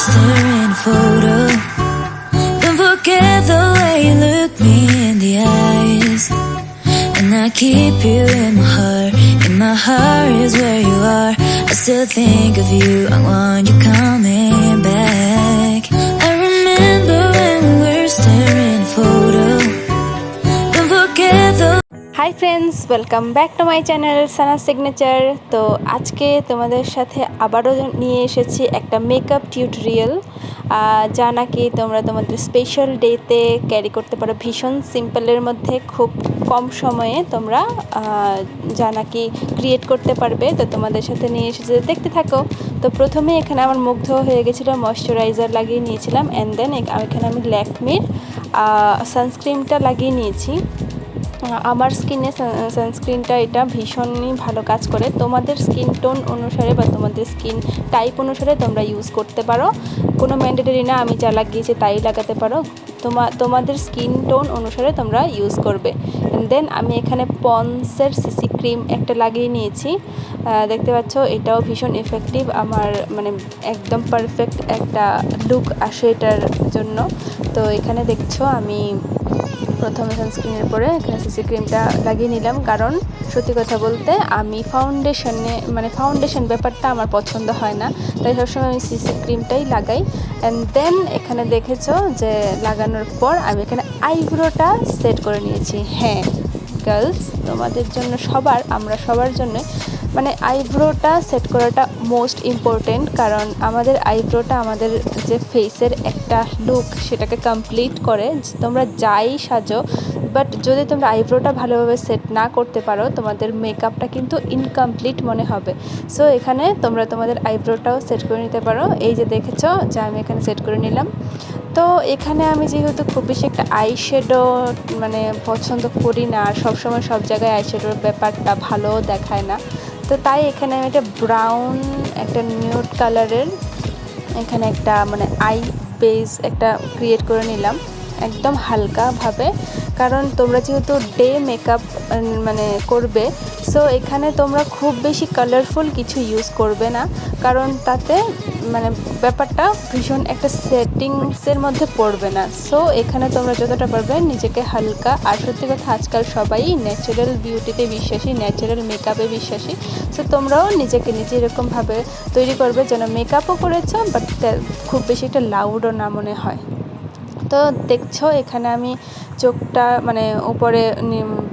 staring a photo. Don't forget the way you look me in the eyes. And I keep you in my heart. In my heart is where you are. I still think of you. I want you coming back. I remember when we were staring a photo. Don't forget the hi friends, welcome back to my channel Sana signature. তো আজকে তোমাদের সাথে আবারও নিয়ে এসেছি একটা makeup tutorial, যা নাকি তোমরা তোমাদের স্পেশাল ডেতে ক্যারি করতে পারো ভীষণ সিম্পলের মধ্যে, খুব কম সময়ে তোমরা যা নাকি ক্রিয়েট করতে পারবে। তো তোমাদের সাথে নিয়ে এসেছি, দেখতে থাকো। তো প্রথমে এখানে আমার মুগ্ধ হয়ে গেছিলো, ময়শ্চারাইজার লাগিয়ে নিয়েছিলাম, অ্যান্ড দেন এখানে আমি ল্যাকমির সানস্ক্রিনটা লাগিয়ে নিয়েছি। আমার স্কিনে সানস্ক্রিনটা এটা ভীষণই ভালো কাজ করে। তোমাদের স্কিন টোন অনুসারে বা তোমাদের স্কিন টাইপ অনুসারে তোমরা ইউজ করতে পারো, কোনো ম্যান্ডেটরি না আমি যা লাগিয়েছি তাই লাগাতে পারো, তোমাদের স্কিন টোন অনুসারে তোমরা ইউজ করবে। অ্যান্ড দেন আমি এখানে পন্সের সিসি ক্রিম একটা লাগিয়ে নিয়েছি, দেখতে পাচ্ছ এটাও ভীষণ এফেক্টিভ, আমার মানে একদম পারফেক্ট একটা লুক আসে এটার জন্য। তো এখানে দেখছো আমি প্রথমে সানস্ক্রিনের পরে এখানে সিসি ক্রিমটা লাগিয়ে নিলাম, কারণ সত্যি কথা বলতে আমি ফাউন্ডেশন ব্যাপারটা আমার পছন্দ হয় না, তাই সবসময় আমি সিসি ক্রিমটাই লাগাই। অ্যান্ড দেন এখানে দেখেছো যে লাগানোর পর আমি এখানে আইব্রোটা সেট করে নিয়েছি। হ্যাঁ গার্লস, তোমাদের জন্য আমরা সবার জন্য মানে আইব্রোটা সেট করাটা মোস্ট ইম্পর্টেন্ট, কারণ আমাদের আইব্রোটা আমাদের যে ফেসের একটা লুক সেটাকে কমপ্লিট করে। তোমরা যাই সাজো, বাট যদি তোমরা আইব্রোটা ভালোভাবে সেট না করতে পারো তোমাদের মেকআপটা কিন্তু ইনকমপ্লিট মনে হবে। সো এখানে তোমরা তোমাদের আইব্রোটাও সেট করে নিতে পারো। এই যে দেখেছো যে আমি এখানে সেট করে নিলাম। তো এখানে আমি যেহেতু খুব বেশি একটা আইশ্যাডো মানে পছন্দ করি না, আর সবসময় সব জায়গায় আইশ্যাডোর ব্যাপারটা ভালো দেখায় না, তো তাই এখানে আমি একটা ব্রাউন একটা নিউড কালারের এখানে একটা মানে আই বেস একটা ক্রিয়েট করে নিলাম একদম হালকাভাবে, কারণ তোমরা যেহেতু ডে মেকআপ মানে করবে, সো এখানে তোমরা খুব বেশি কালারফুল কিছু ইউজ করবে না, কারণ তাতে মানে ব্যাপারটা ভীষণ একটা সেটিংসের মধ্যে পড়বে না। সো এখানে তোমরা যতটা পারবে নিজেকে হালকা, আর সত্যি কথা আজকাল সবাই ন্যাচারাল বিউটিতে বিশ্বাসী, ন্যাচারাল মেকআপে বিশ্বাসী। সো তোমরাও নিজেকে নিজে এরকমভাবে তৈরি করবে যেন মেকআপও করেছো বাট খুব বেশি একটা লাউডও না মনে হয়। তো দেখছো এখানে আমি চোখটা মানে উপরে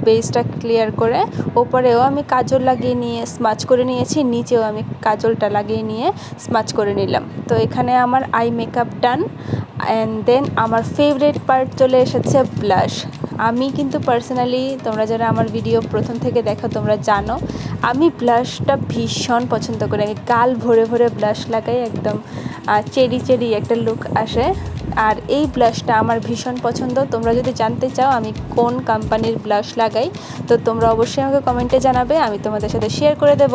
বেসটা ক্লিয়ার করে ওপরেও আমি কাজল লাগিয়ে নিয়ে স্মাচ করে নিয়েছি, নিচেও আমি কাজলটা লাগিয়ে নিয়ে স্মাচ করে নিলাম। তো এখানে আমার eye makeup done. And then আমার ফেভারিট পার্ট চলে এসেছে ব্লাশ। আমি কিন্তু পার্সোনালি, তোমরা যারা আমার ভিডিও প্রথম থেকে দেখো তোমরা জানো আমি ব্লাশটা ভীষণ পছন্দ করি, আমি গাল ভরে ভরে ব্লাশ লাগাই, একদম চেরি একটা লুক আসে। আর এই ব্লাশটা আমার ভীষণ পছন্দ। তোমরা যদি জানতে চাও আমি কোন কোম্পানির ব্লাশ লাগাই, তো তোমরা অবশ্যই আমাকে কমেন্টে জানাবে, আমি তোমাদের সাথে শেয়ার করে দেব।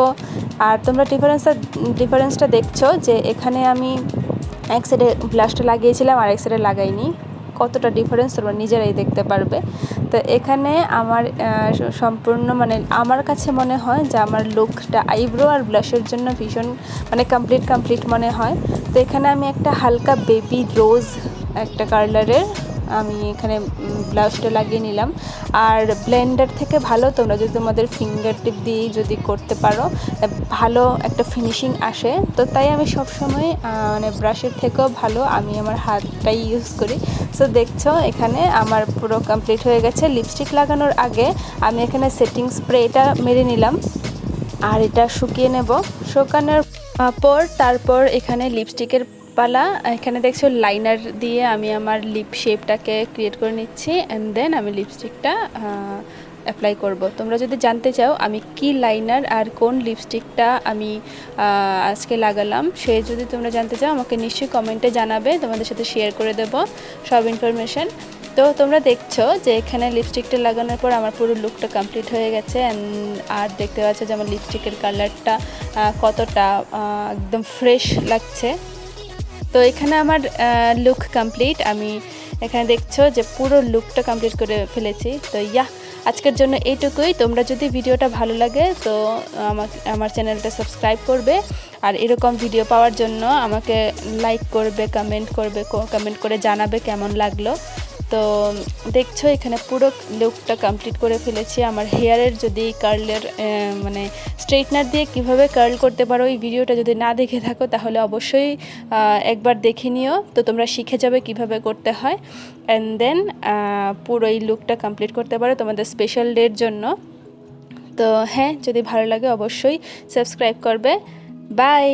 আর তোমরা ডিফারেন্সটা দেখছো যে এখানে আমি এক সাইডে ব্লাশটা লাগিয়েছিলাম আর এক সাইডে লাগাইনি, কতটা ডিফারেন্স তোমরা নিজেরাই দেখতে পারবে। তো এখানে আমার সম্পূর্ণ মানে আমার কাছে মনে হয় যে আমার লুকটা আইব্রো আর ব্লাশের জন্য ভীষণ মানে কমপ্লিট মনে হয়। তো এখানে আমি একটা হালকা বেবি রোজ একটা কালারের আমি এখানে ব্লাউজটা লাগিয়ে নিলাম। আর ব্লেন্ডার থেকে ভালো তোমরা যদি তোমাদের ফিঙ্গার টিপ দিয়েই যদি করতে পারো ভালো একটা ফিনিশিং আসে। তো তাই আমি সবসময় মানে ব্রাশের থেকেও ভালো আমি আমার হাতটাই ইউজ করি। সো দেখছো এখানে আমার পুরো কমপ্লিট হয়ে গেছে। লিপস্টিক লাগানোর আগে আমি এখানে সেটিং স্প্রেটা মেরে নিলাম, আর এটা শুকিয়ে নেব। শুকানোর পর তারপর এখানে লিপস্টিকের পালা। এখানে দেখছো লাইনার দিয়ে আমি আমার লিপ শেপটাকে ক্রিয়েট করে নিচ্ছি, অ্যান্ড দেন আমি লিপস্টিকটা অ্যাপ্লাই করব। তোমরা যদি জানতে চাও আমি কি লাইনার আর কোন লিপস্টিকটা আমি আজকে লাগালাম, সে যদি তোমরা জানতে চাও আমাকে নিশ্চয়ই কমেন্টে জানাবে, তোমাদের সাথে শেয়ার করে দেব সব ইনফরমেশান। তো তোমরা দেখছো যে এখানে লিপস্টিকটা লাগানোর পর আমার পুরো লুকটা কমপ্লিট হয়ে গেছে। আর দেখতে পাচ্ছ যে আমার লিপস্টিকের কালারটা কতটা একদম ফ্রেশ লাগছে। তো এখানে আমার লুক কমপ্লিট, আমি এখানে দেখছো যে পুরো লুকটা কমপ্লিট করে ফেলেছি। তো আজকের জন্য এইটুকুই। তোমরা যদি ভিডিওটা ভালো লাগে তো আমার চ্যানেলটা সাবস্ক্রাইব করবে, আর এরকম ভিডিও পাওয়ার জন্য আমাকে লাইক করবে, কমেন্ট করে জানাবে কেমন লাগলো। তো দেখছো এখানে পুরো লুকটা কমপ্লিট করে ফেলেছি। আমার হেয়ারের যদি কার্লের মানে স্ট্রেটনার দিয়ে কিভাবে কার্ল করতে পারো, এই ভিডিওটা যদি না দেখে থাকো তাহলে অবশ্যই একবার দেখে নিও, তো তোমরা শিখে যাবে কিভাবে করতে হয়। অ্যান্ড দেন পুরো এই লুকটা কমপ্লিট করতে পারো তোমাদের স্পেশাল ডের জন্য। তো হ্যাঁ, যদি ভালো লাগে অবশ্যই সাবস্ক্রাইব করবে। বাই।